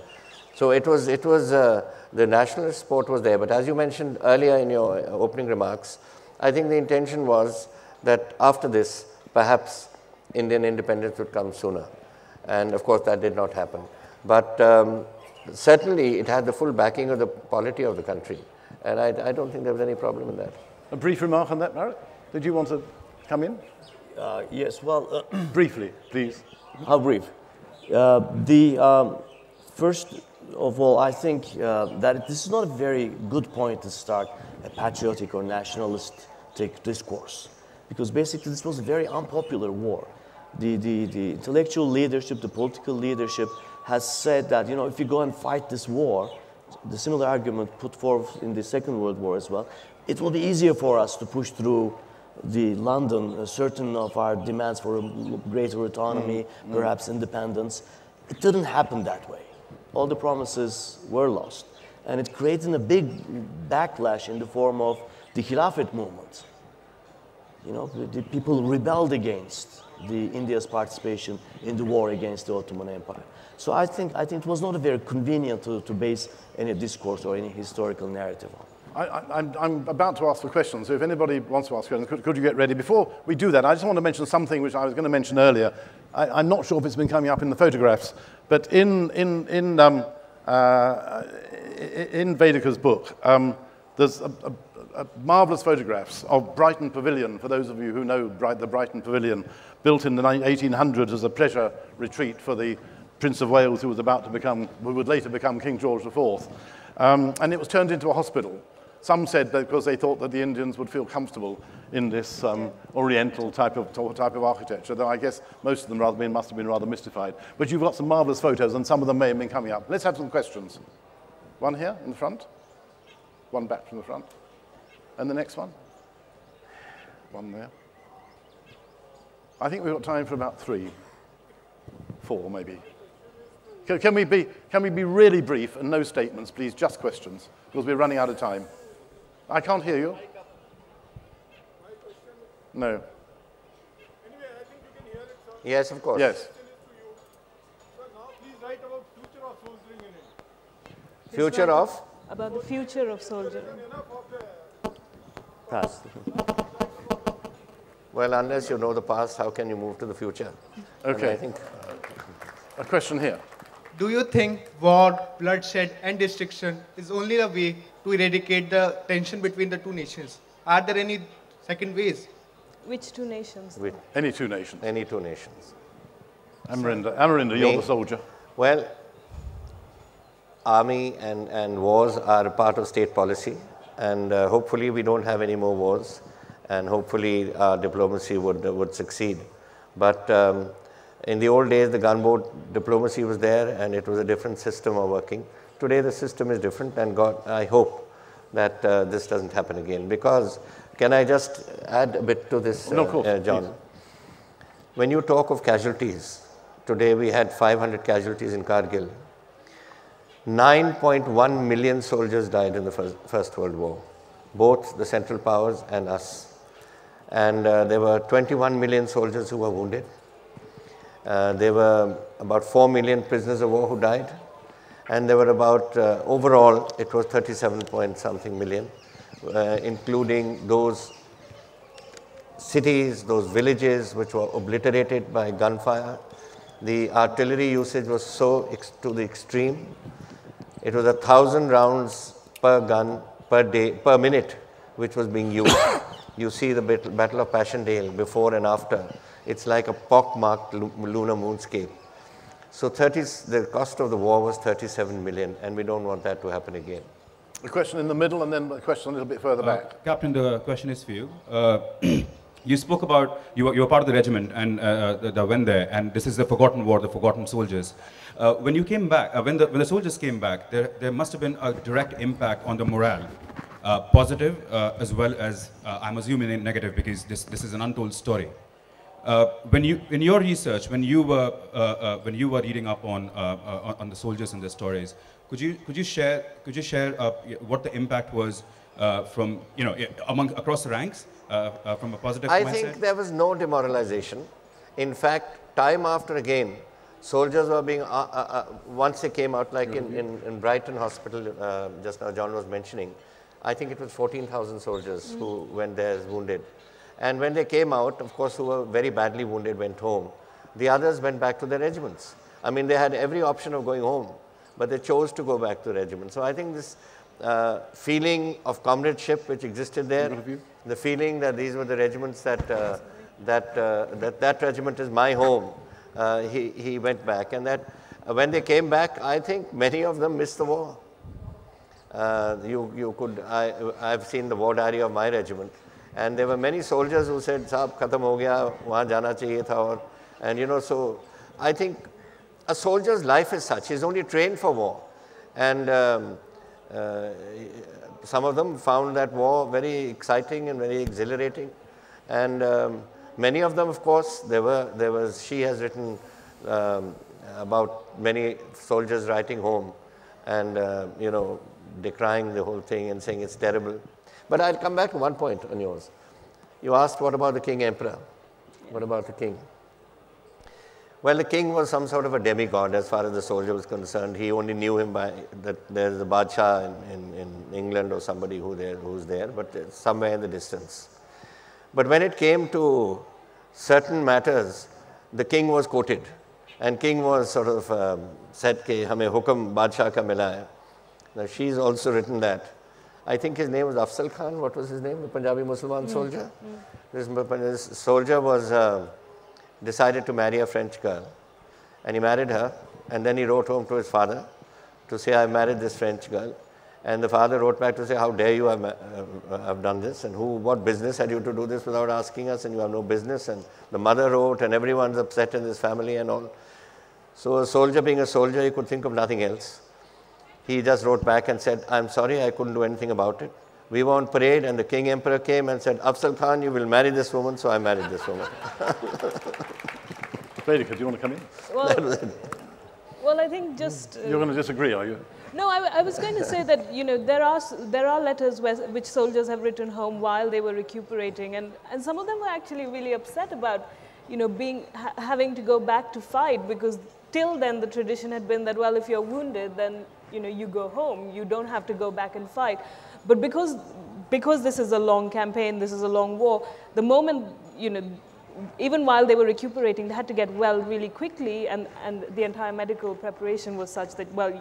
so it was the nationalist support was there. But as you mentioned earlier in your opening remarks, I think the intention was that after this, perhaps Indian independence would come sooner. And of course, that did not happen. But certainly, it had the full backing of the polity of the country. And I don't think there was any problem in that. A brief remark on that, Bharat? Did you want to come in? Yes, well... Briefly, please. How brief? First of all, I think that this is not a very good point to start a patriotic or nationalistic discourse, because basically this was a very unpopular war. The intellectual leadership, the political leadership has said that, if you go and fight this war, the similar argument put forth in the Second World War as well, it will be easier for us to push through the London certain of our demands for a greater autonomy, perhaps independence. It didn't happen that way. All the promises were lost. And it created a big backlash in the form of the Khilafat movement. The people rebelled against India's participation in the war against the Ottoman Empire. So I think it was not very convenient to base any discourse or any historical narrative on. I'm about to ask for questions, so if anybody wants to ask questions, could you get ready? Before we do that, I just want to mention something which I was going to mention earlier. I'm not sure if it's been coming up in the photographs, but in Vedika's book, there's a marvellous photographs of Brighton Pavilion, for those of you who know the Brighton Pavilion, built in the 1800s as a pleasure retreat for the Prince of Wales, who would later become King George IV. And it was turned into a hospital. Some said that because they thought that the Indians would feel comfortable in this Oriental type of architecture, though I guess most of them must have been rather mystified. But you've got some marvellous photos, and some of them may have been coming up. Let's have some questions. One here in the front. One back from the front. And the next one. One there. I think we've got time for about 3, 4 maybe. Can we be really brief and no statements, please, just questions, because we're running out of time. I can't hear you. No. Anyway, I think you can hear it, sir. Yes, of course. Yes. Sir, now please write about future of soldiering in it. Future of? About the future of soldiering. Past. Well, unless you know the past, how can you move to the future? Okay. And I think A question here. Do you think war, bloodshed, and destruction is only a way to eradicate the tension between the two nations? Are there any second ways? Which two nations? with Any two nations. any two nations. Amarinda, you're Me? the soldier. Well, army and wars are a part of state policy, and hopefully we don't have any more wars, and hopefully our diplomacy would succeed. But in the old days, the gunboat diplomacy was there, and it was a different system of working. Today, the system is different, and I hope that this doesn't happen again. Because, can I just add a bit to this, No, of course, John? please. When you talk of casualties, today we had 500 casualties in Kargil. 9.1 million soldiers died in the First World War, both the Central Powers and us. And there were 21 million soldiers who were wounded. There were about 4 million prisoners of war who died. And there were about, overall, it was 37 point something million, including those cities, those villages which were obliterated by gunfire. The artillery usage was so to the extreme. It was 1,000 rounds per gun per day, per minute, which was being used. You see the Battle of Passchendaele before and after. It's like a pock-marked lunar moonscape. So the cost of the war was 37 million, and we don't want that to happen again. A question in the middle, and then a question a little bit further back. Captain, the question is for you. You spoke about, you were part of the regiment and the went there, and this is the forgotten war, the forgotten soldiers. When you came back, when the soldiers came back, there must have been a direct impact on the morale, positive as well as, I'm assuming, negative, because this is an untold story. When you, in your research, when you were reading up on the soldiers and their stories, could you share what the impact was from across the ranks from a positive mindset? I think there was no demoralization. In fact, time after again, soldiers were being once they came out, like in Brighton Hospital, just now John was mentioning. I think it was 14,000 soldiers who went there as wounded. And when they came out, of course, who were very badly wounded went home. The others went back to their regiments. I mean, they had every option of going home, but they chose to go back to the regiment. So I think this feeling of comradeship which existed there, the feeling that these were the regiments that regiment is my home, he went back. And that when they came back, I think many of them missed the war. I've seen the war diary of my regiment. And there were many soldiers who said, "Saab, khatam ho gaya, wahan jana chahiye tha." And so I think a soldier's life is such. He's only trained for war. And some of them found that war very exciting and very exhilarating. And many of them, of course, she has written about many soldiers writing home and, decrying the whole thing and saying it's terrible. But I'll come back to one point on yours. You asked, what about the king emperor? What about the king? Well, the king was some sort of a demigod as far as the soldier was concerned. He only knew him by that there's a Badshah in England or somebody who's there, but somewhere in the distance. But when it came to certain matters, the king was quoted. And king was sort of said, "Ki hame hukam Badshah ka mila hai." Now, she's also written that. I think his name was Afzal Khan. What was his name? The Punjabi Muslim soldier. This soldier was decided to marry a French girl, and he married her. And then he wrote home to his father to say, "I married this French girl." And the father wrote back to say, "How dare you have done this? And what business had you to do this without asking us? And you have no business." And the mother wrote, and everyone's upset in this family and all. So a soldier, being a soldier, he could think of nothing else. He just wrote back and said, "I'm sorry, I couldn't do anything about it. We were on parade and the king emperor came and said, 'Afzal Khan, you will marry this woman,' so I married this woman." Vedika, do you want to come in? Well, I think just... You're going to disagree, are you? No, I was going to say that, there are letters which soldiers have written home while they were recuperating, and some of them were actually really upset about, having to go back to fight, because till then the tradition had been that, well, if you're wounded, then, you go home, you don't have to go back and fight. But because this is a long campaign, this is a long war, the moment, even while they were recuperating, they had to get well really quickly, and the entire medical preparation was such that, well,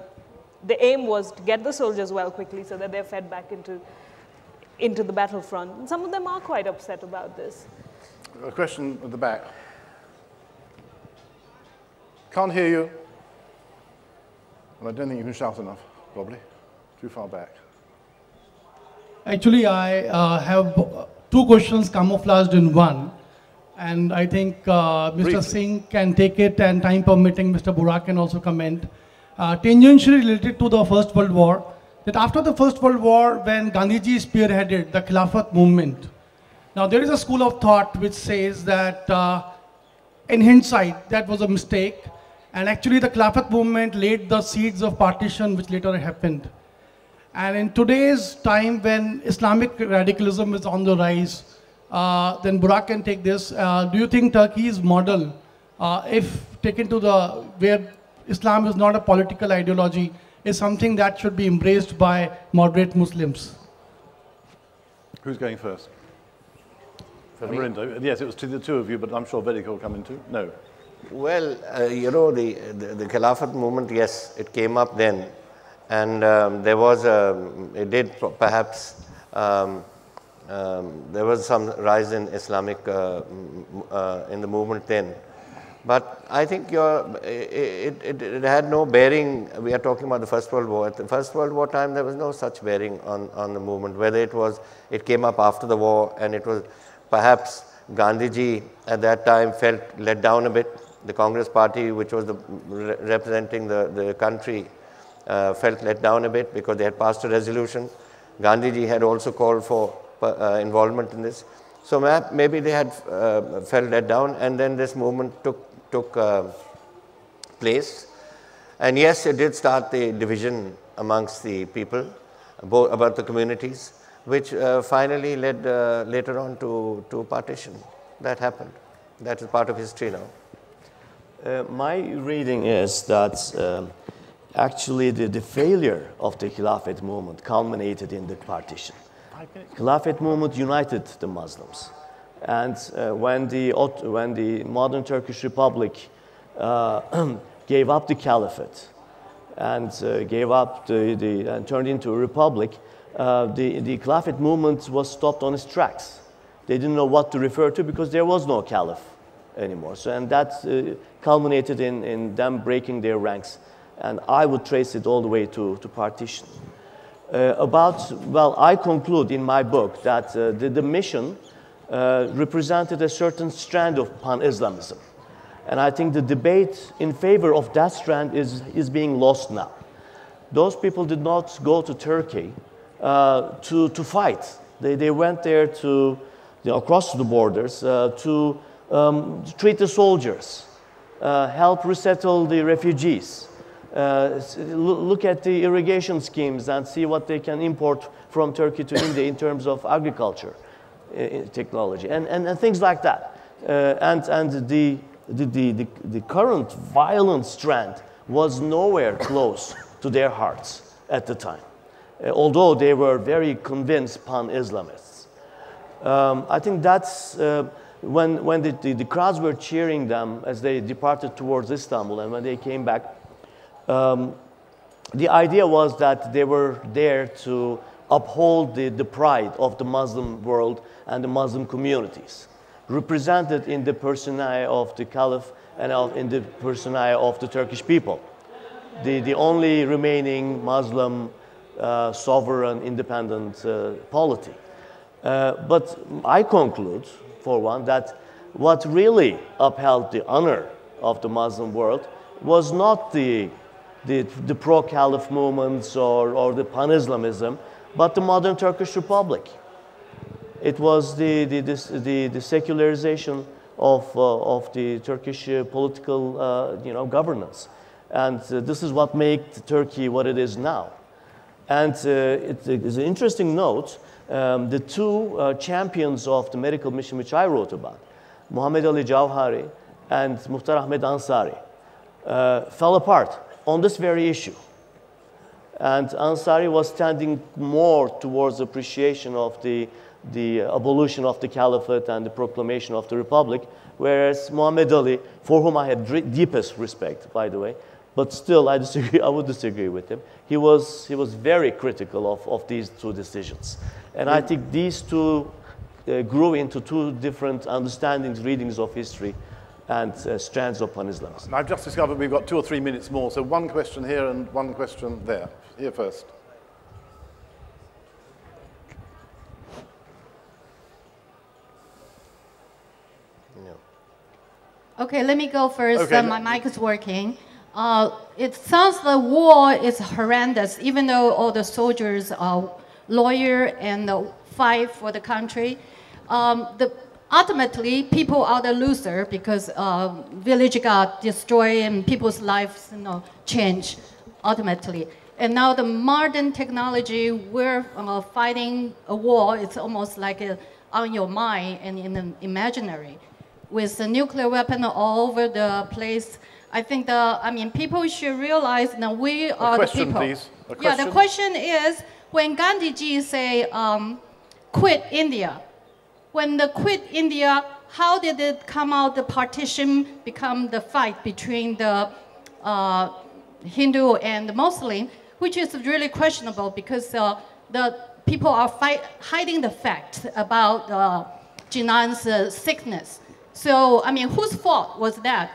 the aim was to get the soldiers well quickly so that they're fed back into the battlefront. And some of them are quite upset about this. A question at the back. Can't hear you. And I don't think you can shout enough, probably. Too far back. Actually, I have two questions camouflaged in one. And I think Mr. Singh can take it, and time permitting, Mr. Burak can also comment. Tangentially related to the First World War, that after the First World War, when Gandhiji spearheaded the Khilafat movement, now there is a school of thought which says that in hindsight, that was a mistake. And actually the Khilafat movement laid the seeds of partition which later happened. And in today's time when Islamic radicalism is on the rise, then Burak can take this. Do you think Turkey's model, if taken to where Islam is not a political ideology is something that should be embraced by moderate Muslims? Who's going first? For me? Amarindo. Yes, it was to the two of you, but I'm sure Vedika will come in too. No. Well, you know, the Khilafat movement, yes, it came up then. And there was it did perhaps, there was some rise in Islamic, in the movement then. But I think it had no bearing. We are talking about the First World War. At the First World War time, there was no such bearing on the movement, whether it came up after the war, and it was perhaps Gandhiji at that time felt let down a bit. The Congress party, which was representing the country, felt let down a bit because they had passed a resolution. Gandhiji had also called for involvement in this. So maybe they had felt let down, and then this movement took place. And yes, it did start the division amongst the people, about the communities, which finally led later on to partition. That happened. That is part of history now. My reading is that actually the failure of the Khilafat movement culminated in the partition. Khilafat movement united the Muslims. And when the modern Turkish Republic gave up the caliphate and gave up and turned into a republic, the Khilafat movement was stopped on its tracks. They didn't know what to refer to because there was no caliph anymore. So, and that culminated in them breaking their ranks. And I would trace it all the way to partition. Well, I conclude in my book that the mission represented a certain strand of pan-Islamism. And I think the debate in favor of that strand is being lost now. Those people did not go to Turkey to fight. They went there to, across the borders to treat the soldiers, help resettle the refugees, look at the irrigation schemes and see what they can import from Turkey to India in terms of agriculture technology and things like that. And the current violent strand was nowhere close to their hearts at the time, although they were very convinced pan-Islamists. I think that's when the crowds were cheering them as they departed towards Istanbul, and when they came back, the idea was that they were there to uphold the pride of the Muslim world and the Muslim communities, represented in the persona of the Caliph and in the persona of the Turkish people, the only remaining Muslim sovereign independent polity. But I conclude, for one, that what really upheld the honor of the Muslim world was not the pro-Caliph movements or the pan-Islamism, but the modern Turkish Republic. It was the secularization of the Turkish political governance. And this is what made Turkey what it is now. And it's an interesting note, the two champions of the medical mission which I wrote about, Muhammad Ali Jauhari and Muhtar Ahmed Ansari, fell apart on this very issue. And Ansari was standing more towards appreciation of the abolition of the caliphate and the proclamation of the republic, whereas Muhammad Ali, for whom I had deepest respect, by the way, but still I would disagree with him. He was very critical of these two decisions. And I think these two grew into two different understandings, readings of history, and strands of pan-Islamism. I've just discovered we've got 2 or 3 minutes more, so one question here and one question there. Here first. Okay, let me go first. Okay. My mic is working. It sounds the war is horrendous, even though all the soldiers are loyal and fight for the country. Ultimately, people are the loser because village got destroyed and people's lives change ultimately. And now the modern technology, we're fighting a war. It's almost like on your mind and in the imaginary. with the nuclear weapon all over the place. I think people should realize that we are the people. Please. Yeah, the question is, when Gandhiji say, quit India, when the quit India, how did it come out, the partition become the fight between the Hindu and the Muslim, which is really questionable because the people are hiding the fact about Jinan's sickness. So, whose fault was that?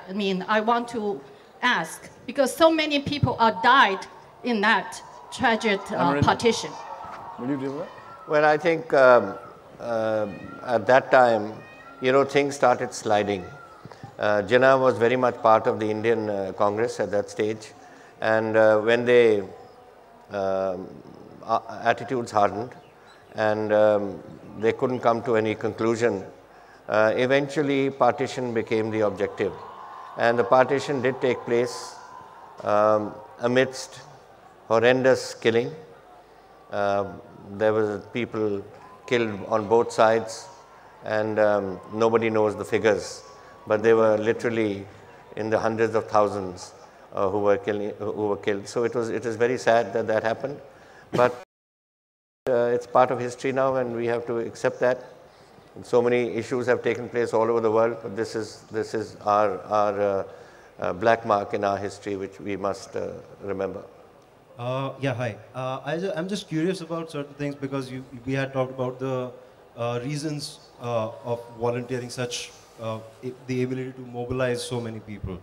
I want to ask, because so many people died in that tragic partition. Will you do that? Well, I think at that time, things started sliding. Jinnah was very much part of the Indian Congress at that stage. And when they attitudes hardened and they couldn't come to any conclusion, eventually partition became the objective. And the partition did take place amidst horrendous killing. There were people killed on both sides, and nobody knows the figures, but they were literally in the hundreds of thousands who were killed. So it is very sad that that happened, but it's part of history now, and we have to accept that. And so many issues have taken place all over the world, but this is our black mark in our history, which we must remember. Yeah, hi. I'm just curious about certain things because we had talked about the reasons of volunteering, such the ability to mobilize so many people.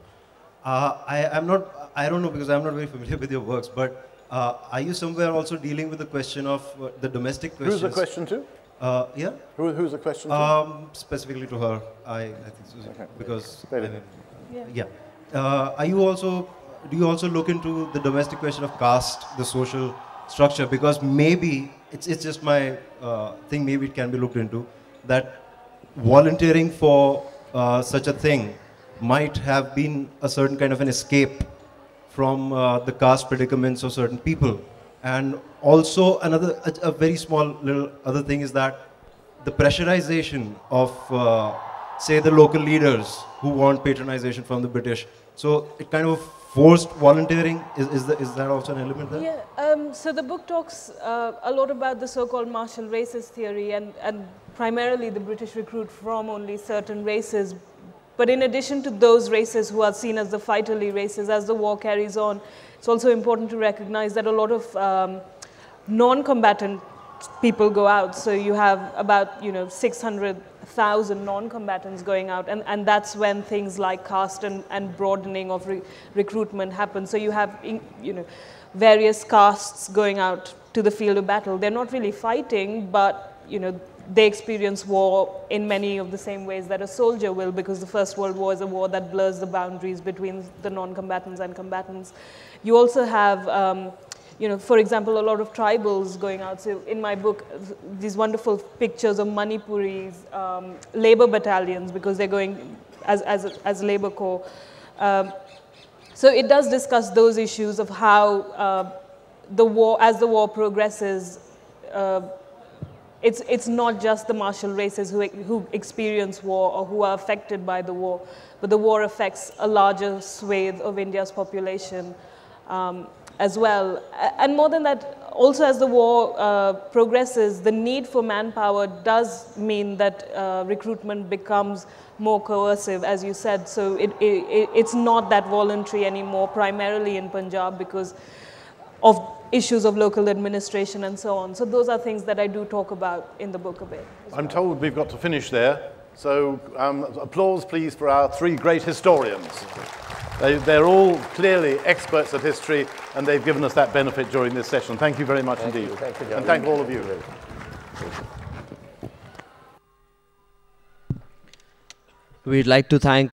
I don't know because I'm not very familiar with your works, but are you somewhere also dealing with the question of the domestic questions? Who's the question to? Yeah. Who's the question to? Specifically to her, I think so, okay. Because yeah. Do you also look into the domestic question of caste, the social structure? Because maybe it's just my thing. Maybe it can be looked into that volunteering for such a thing might have been a certain kind of an escape from the caste predicaments of certain people. And also a very small little other thing is that the pressurization of, say, the local leaders who want patronization from the British. So it kind of forced volunteering. Is that also an element there? Yeah, so the book talks a lot about the so-called martial races theory and primarily the British recruit from only certain races. But in addition to those races who are seen as the fighterly races, as the war carries on, it's also important to recognize that a lot of non-combatant people go out. So you have about 600,000 non-combatants going out, and that's when things like caste and broadening of recruitment happen. So you have various castes going out to the field of battle. They're not really fighting, but they experience war in many of the same ways that a soldier will, because the First World War is a war that blurs the boundaries between the non-combatants and combatants. You also have for example, a lot of tribals going out. So in my book, these wonderful pictures of Manipuris, labor battalions, because they're going as labor corps. So it does discuss those issues of how the war, as the war progresses, it's not just the martial races who experience war or who are affected by the war, but the war affects a larger swathe of India's population. As well. And more than that, also as the war progresses, the need for manpower does mean that recruitment becomes more coercive, as you said. So it's not that voluntary anymore, primarily in Punjab because of issues of local administration and so on. So those are things that I do talk about in the book a bit. I'm told we've got to finish there. So applause, please, for our three great historians. They're all clearly experts at history, and they've given us that benefit during this session. Thank you very much indeed. Thank you, and thank all of you. We'd like to thank